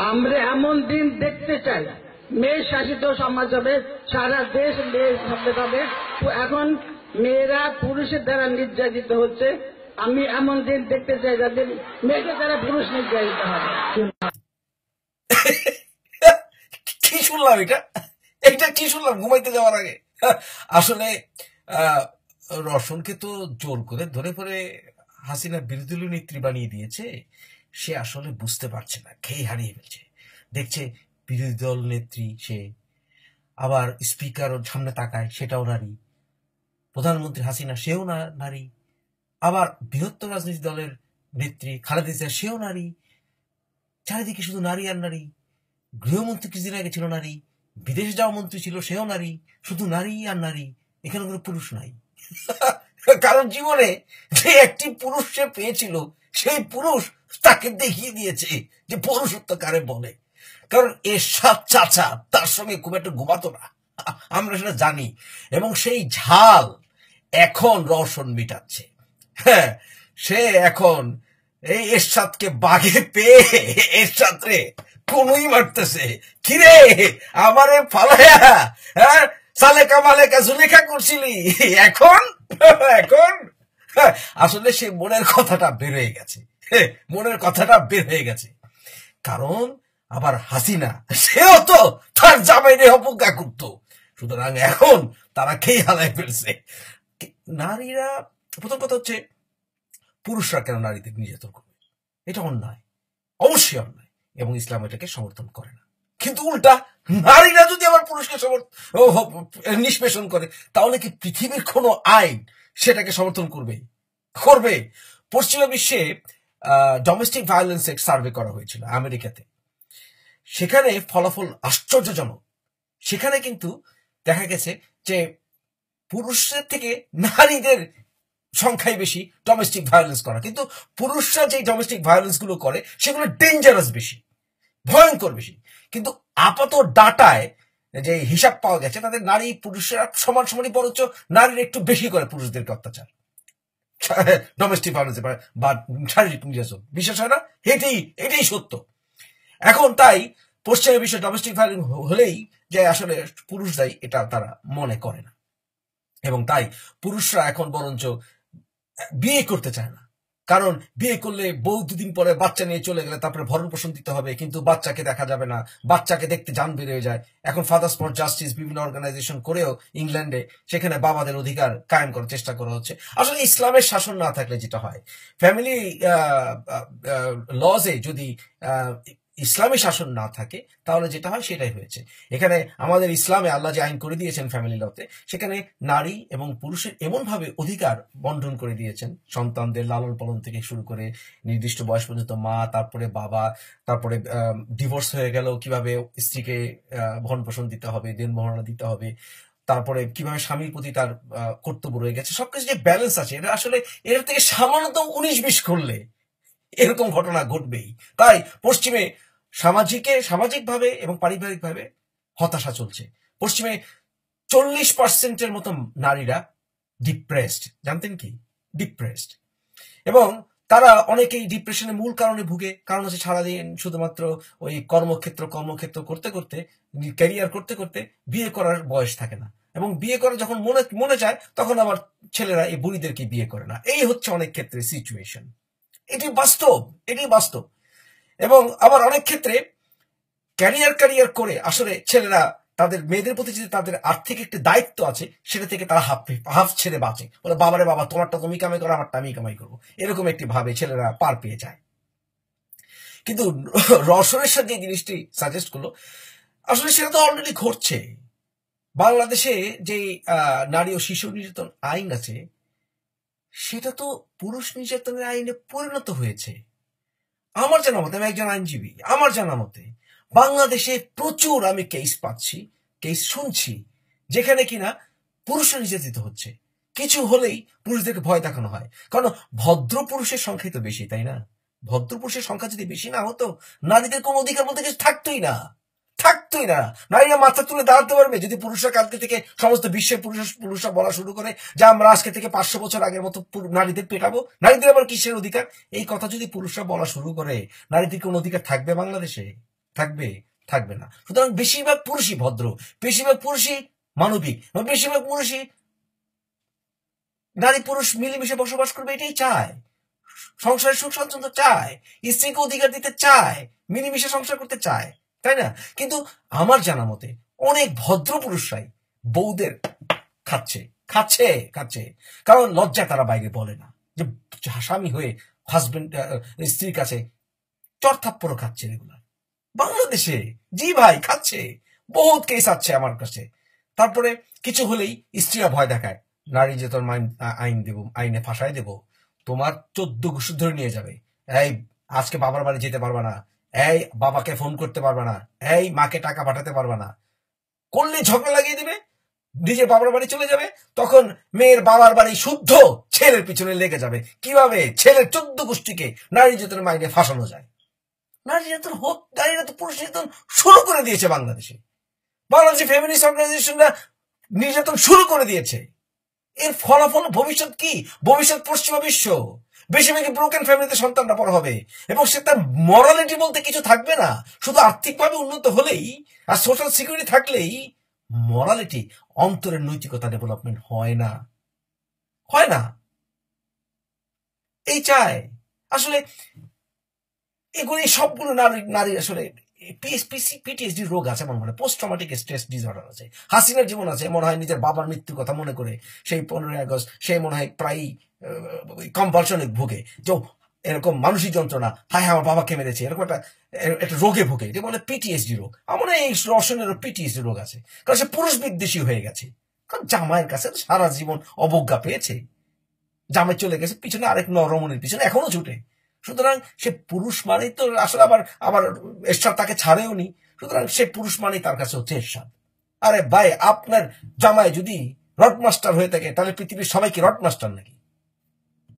আমরা এমন দিন দেখতে চাই মেয়ে শাসিত সমাজ হবে, সারা দেশ মেয়ে হবে। এখন মেয়েরা পুরুষের দ্বারা নির্যাতিত হচ্ছে। আমি এমন দিন দেখতে চাই যাদের মেয়েদের দ্বারা পুরুষ নির্যাতিত হবে। কি শুনলাম এটা কি শুনলাম ঘুমাইতে যাওয়ার আগে? আসলে রওশনকে তো জোর করে ধরে পরে হাসিনা বিরোধী দলীয় নেত্রী বানিয়ে দিয়েছে। সে আসলে বুঝতে পারছে না, খেয়ে হারিয়ে ফেলছে। দেখছে বিরোধী দল নেত্রী সে, আবার স্পিকার ওর সামনে তাকায় সেটাও নারী, প্রধানমন্ত্রী হাসিনা সেও নারী, আবার বৃহত্তর রাজনৈতিক দলের নেত্রী খালেদা জিয়া সেও নারী। চারিদিকে শুধু নারী আর নারী। গৃহমন্ত্রী কিছুদিন আগে ছিল নারী, বিদেশ যাওয়া মন্ত্রী ছিল সেও নারী, শুধু নারী আর নারী, এখানে কোনো পুরুষ নাই। কারণ জীবনে যে একটি পুরুষ সে পেয়েছিল, সেই পুরুষ তাকে দেখিয়ে দিয়েছে যে পুরুষত্ব কারে বলে। কারণ এরশাদ চাচা তার সঙ্গে খুব একটা ঘুমাতো না, আমরা সেটা জানি। এবং সেই ঝাল এখন রওশন মিটাচ্ছে। হ্যাঁ, সে এখন এই এরশাদকে বাঘে পেয়ে এরশাদ রে কোনই মারতেছে। কিরে আমারে ফালায়া, হ্যাঁ সালেকা মালেকা জুলেখা করছিলি, এখন এখন আসলে সে মনের কথাটা বের হয়ে গেছে। মনের কথাটা বের হয়ে গেছে। কারণ আবার হাসিনা সেও তো তার জামাইরে অবজ্ঞা করতো, সুতরাং এখন তারা খেয়ে হালায় ফেলছে। নারীরা, প্রথম কথা হচ্ছে পুরুষরা কেন নারীদের নির্যাতন করবে? এটা অন্যায়, অবশ্যই অন্যায়, এবং ইসলাম এটাকে সমর্থন করে না। কিন্তু উল্টা নারীরা যদি আবার পুরুষকে নিষ্পেষণ করে, তাহলে কি পৃথিবীর কোন আইন সেটাকে সমর্থন করবে? পশ্চিমা বিশ্বে ডোমেস্টিক ভায়োলেন্স সার্ভে করা হয়েছিল আমেরিকাতে। সেখানে ফলাফল আশ্চর্যজনক। সেখানে কিন্তু দেখা গেছে যে পুরুষদের থেকে নারীদের সংখ্যাই বেশি ডোমেস্টিক ভায়োলেন্স করা, কিন্তু পুরুষরা যে ডোমেস্টিক ভায়োলেন্স গুলো করে সেগুলো ডেঞ্জারাস বেশি, ভয়ঙ্কর বেশি। কিন্তু আপাত ডাটায় যে হিসাব পাওয়া গেছে, তাদের নারী পুরুষরা সমান সমানই, বরঞ্চ নারীরা একটু বেশি করে পুরুষদেরকে অত্যাচার, ডোমেস্টিক ভায়োলেন্স বা শারীরিক নির্যাতন। বিশ্বাস হয় না? এটাই সত্য। এখন তাই পশ্চিমা বিশ্বে ডোমেস্টিক ভায়োলেন্স হলেই যে আসলে পুরুষ দায়ী, এটা তারা মনে করে না। এবং তাই পুরুষরা এখন বরঞ্চ বিয়ে করতে চায় না। কারণ বিয়ে করলে বউ দুদিন পরে বাচ্চা নিয়ে চলে গেলে তারপরে ভরণ পোষণ দিতে হবে, কিন্তু বাচ্চাকে দেখা যাবে না, বাচ্চাকে দেখতে জান বের হয়ে যায়। এখন ফাদার্স ফর জাস্টিস বিভিন্ন অর্গানাইজেশন করেও ইংল্যান্ডে সেখানে বাবাদের অধিকার কায়েম করার চেষ্টা করা হচ্ছে। আসলে ইসলামের শাসন না থাকলে যেটা হয়, ফ্যামিলি লজে যদি ইসলামী শাসন না থাকে, তাহলে যেটা হয় সেটাই হয়েছে। এখানে আমাদের ইসলামে আল্লাহ যে আইন করে দিয়েছেন ফ্যামিলি লতে, সেখানে নারী এবং পুরুষের এমন ভাবে অধিকার বন্টন করে দিয়েছেন, সন্তানদের লালন পালন থেকে শুরু করে নির্দিষ্ট বয়স পর্যন্ত মা, তারপরে বাবা, তারপরে ডিভোর্স হয়ে গেল কিভাবে স্ত্রীকে ভরণ পোষণ দিতে হবে, দেনমোহরা দিতে হবে, তারপরে কিভাবে স্বামীর প্রতি তার কর্তব্য রয়ে গেছে, সবকিছু যে ব্যালেন্স আছে, এটা আসলে এর থেকে সামান্য 19-20 করলে এরকম ঘটনা ঘটবেই। তাই পশ্চিমে সামাজিকভাবে এবং পারিবারিকভাবে হতাশা চলছে। পশ্চিমে 40% মতো নারীরা ডিপ্রেসড। জানতেন কি? ডিপ্রেসড। এবং তারা অনেকেই ডিপ্রেশনের মূল কারণে ভুগে। কারণ হচ্ছে সারাদিন শুধুমাত্র ওই কর্মক্ষেত্র করতে করতে, ক্যারিয়ার করতে করতে বিয়ে করার বয়স থাকে না, এবং বিয়ে করার যখন মনে চায় তখন আবার ছেলেরা এই বুড়িদেরকে বিয়ে করে না। এই হচ্ছে অনেক ক্ষেত্রে সিচুয়েশন। এটি বাস্তব। এবং আবার অনেক ক্ষেত্রে ক্যারিয়ার করে আসলে ছেলেরা তাদের মেয়েদের প্রতি যে তাদের আর্থিক একটা দায়িত্ব আছে, সেটা থেকে তারা হাফ ছেড়ে বাঁচে। বলে বাবারে বাবা, তোমারটা তুমি কামাই করো, আমারটা আমি কামাই করবো, এরকম একটি ভাবে ছেলেরা পার পেয়ে যায়। কিন্তু রওশনের সাথে যে জিনিসটি সাজেস্ট করলো, আসলে সেটা তো অলরেডি ঘটছে। বাংলাদেশে যে নারী ও শিশু নির্যাতন আইন আছে, সেটা তো পুরুষ নির্যাতনের আইনে পরিণত হয়েছে। আমার জানা মতে, আমি একজন আইনজীবী, আমার জানা মতে বাংলাদেশে প্রচুর আমি কেস শুনছি যেখানে কিনা পুরুষরা নির্যাতিত হচ্ছে। কিছু হলেই পুরুষদেরকে ভয় দেখানো হয়। কারণ ভদ্র পুরুষের সংখ্যাই তো বেশি, তাই না? ভদ্র পুরুষের সংখ্যা যদি বেশি না হতো, নারীদের কোনো অধিকার বলতে কিছু থাকতোই না। নারীরা মাথা তুলে দাঁড়াতে পারবে যদি পুরুষরা কালকে থেকে সমস্ত বিশ্বের পুরুষরা বলা শুরু করে যে আমরা আজকে থেকে 500 বছর আগের মতো নারীদের পেটাবো, নারীদের আবার কিসের অধিকার? এই কথা যদি পুরুষরা বলা শুরু করে, নারীদের কোন অধিকার থাকবে বাংলাদেশে? থাকবে? থাকবে না। সুতরাং বেশিরভাগ পুরুষই ভদ্র, বেশিরভাগ পুরুষই মানবিক, বেশিরভাগ পুরুষই নারী পুরুষ মিলেমিশে বসবাস করবে, এটাই চায়। সংসারের সুখ স্বাচ্ছন্দ্য চায়, স্ত্রীকে অধিকার দিতে চায়, মিলেমিশে সংসার করতে চায়, তাই না? কিন্তু আমার জানা মতে অনেক ভদ্র পুরুষরাই বউদের খাচ্ছে খাচ্ছে খাচ্ছে, কারণ লজ্জা তারা বাইরে বলে না যে স্বামী হয়ে হাজবেন্ড স্ত্রীর কাছে চড়থাপ্পড় খাচ্ছে রেগুলার বাংলাদেশে। জি ভাই, খাচ্ছে, বহুত কেস আছে আমার কাছে। তারপরে কিছু হলেই স্ত্রীরা ভয় দেখায়, নারী নির্যাতন আইন দেব, আইনে ফাঁসায় দেব, তোমার 14 ঘুষ ধরে নিয়ে যাবে, এই আজকে বাবার বাড়ি যেতে পারবা না, এই বাবাকে ফোন করতে পারবা না, এই মাকে টাকা পাঠাতে পারবা না, করলে ঝগড়া লাগিয়ে দিবে, নিজের বাবার বাড়ি চলে যাবে। তখন মেয়ের বাবার বাড়ি শুদ্ধ ছেলের পিছনে লেগে যাবে কিভাবে ছেলের 14 গোষ্ঠীকে নারী নির্যাতনের আইনে ফাঁসানো যায়। নারী নির্যাতন হোক, নারীরা তো পুরুষ নির্যাতন শুরু করে দিয়েছে বাংলাদেশে। বাংলাদেশে ফেমিনিস্ট অর্গানাইজেশনরা নির্যাতন শুরু করে দিয়েছে। এর ফলাফল ভবিষ্যৎ কি? ভবিষ্যৎ পশ্চিমা বিশ্ব, বেশিরভাগই ব্রোকেন ফ্যামিলিতে সন্তানটা বড় হবে এবং সে তার মরালিটি বলতে কিছু থাকবে না। শুধু আর্থিকভাবে উন্নত হলেই আর সোশ্যাল সিকিউরিটি থাকলেই মরালিটি, অন্তরের নৈতিকতা ডেভেলপমেন্ট হয় না, হয় না। এই চায় আসলে এগুলি সবগুলো নারী আসলে পিটিএসডি রোগ আছে, আমার মনে হয় পোস্ট ট্রমাটিক স্ট্রেস ডিসঅর্ডার আছে। হাসিনার জীবন আছে, মনে হয় নিজের বাবার মৃত্যুর কথা মনে করে সেই 15ই আগস্ট সে মনে হয় প্রায় কম্পালশনে ভুগে, যে এরকম মানসিক যন্ত্রণা, হায় আমার বাবাকে মেরেছে, এরকম একটা রোগে ভুগে, এটা বলে পিটিএসডি রোগ। আমার মনে হয় এই রসনেরও পিটিএসডি রোগ আছে, কারণ সে পুরুষ বিদ্বেষী হয়ে গেছে, কারণ জামাইয়ের কাছে সারা জীবন অবজ্ঞা পেয়েছে, জামাই চলে গেছে, পিছনে আরেক নরমণির পিছনে এখনো ছুটে। সুতরাং সে পুরুষ মানেই তো আসলে আবার এরশাদ তাকে ছাড়েও নি, সুতরাং সে পুরুষ মানেই তার কাছে হচ্ছে এরশাদ। আরে ভাই, আপনার জামাই যদি রড মাস্টার হয়ে থাকে তাহলে পৃথিবীর সবাই কি রড মাস্টার নাকি?